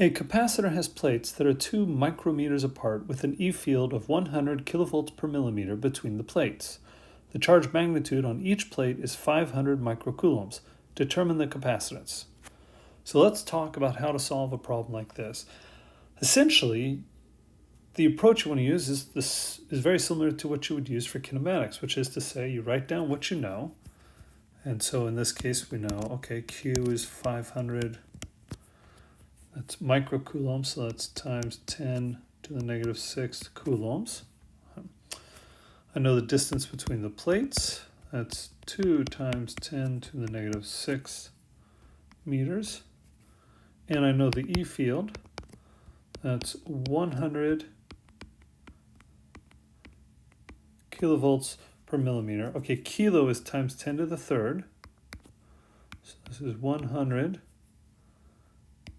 A capacitor has plates that are 2 micrometers apart with an E field of 100 kilovolts per millimeter between the plates. The charge magnitude on each plate is 500 microcoulombs. Determine the capacitance. So let's talk about how to solve a problem like this. Essentially, the approach you want to use is very similar to what you would use for kinematics, which is to say you write down what you know. And so in this case, we know, okay, Q is 500, that's microcoulombs, so that's times 10 to the negative 6 coulombs. I know the distance between the plates, that's 2 times 10 to the negative 6 meters. And I know the E field, that's 100 kilovolts per millimeter. Okay, kilo is times 10 to the third. So this is 100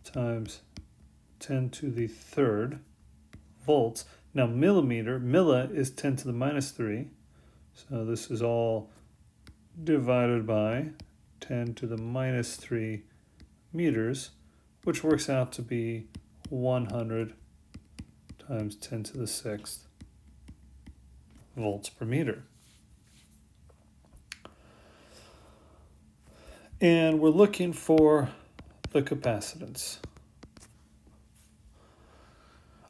times 10 to the third volts. Now milli is 10 to the minus 3. So this is all divided by 10 to the minus 3 meters, which works out to be 100 times 10 to the 6th volts per meter. And we're looking for the capacitance.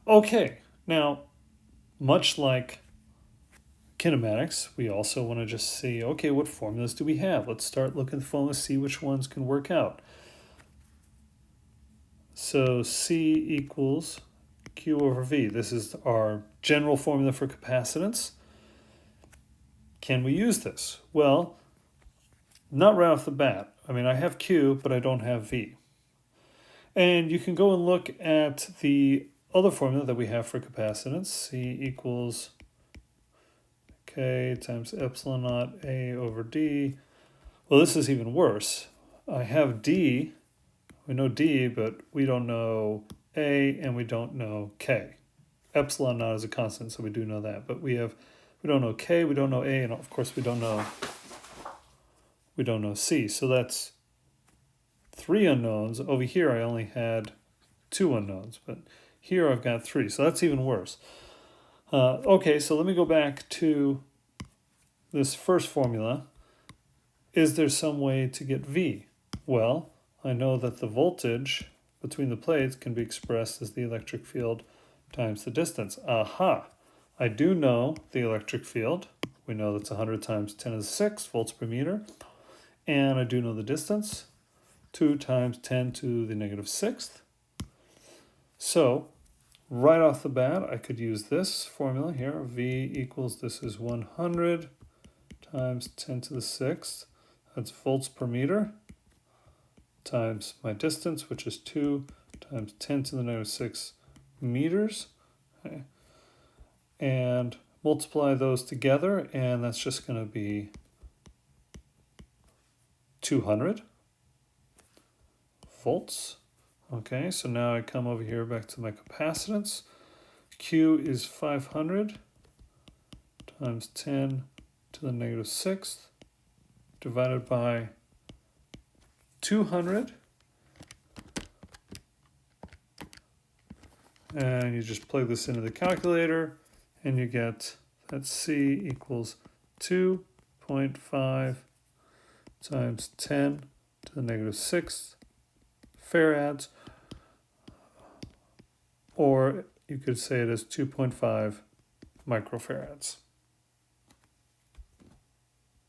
Okay, now, much like kinematics, we also want to just see, okay, what formulas do we have? Let's start looking at the formulas, see which ones can work out. So C equals Q over V. This is our general formula for capacitance. Can we use this? Well, not right off the bat. I mean, I have Q, but I don't have V. And you can go and look at the other formula that we have for capacitance. C equals K times epsilon naught A over D. Well, this is even worse. I have D. We know D, but we don't know A and we don't know K. Epsilon naught is a constant, so we do know that. But we don't know K, we don't know A, and of course we don't know C. So that's 3 unknowns. Over here I only had 2 unknowns, but here I've got 3, so that's even worse. Okay, so let me go back to this first formula. Is there some way to get V? Well, I know that the voltage between the plates can be expressed as the electric field times the distance. Aha! I do know the electric field. We know that's 100 times 10 to the 6 volts per meter. And I do know the distance, 2 times 10 to the negative 6th. So, right off the bat, I could use this formula here. V equals, this is 100 times 10 to the 6th. That's volts per meter, times my distance, which is 2 times 10 to the negative 6 meters. Okay. And multiply those together, and that's just going to be 200 volts. Okay, so now I come over here back to my capacitance. Q is 500 times 10 to the negative 6th divided by 200. And you just plug this into the calculator and you get that C equals 2.5 times 10 to the negative 6th farads, or you could say it as 2.5 microfarads.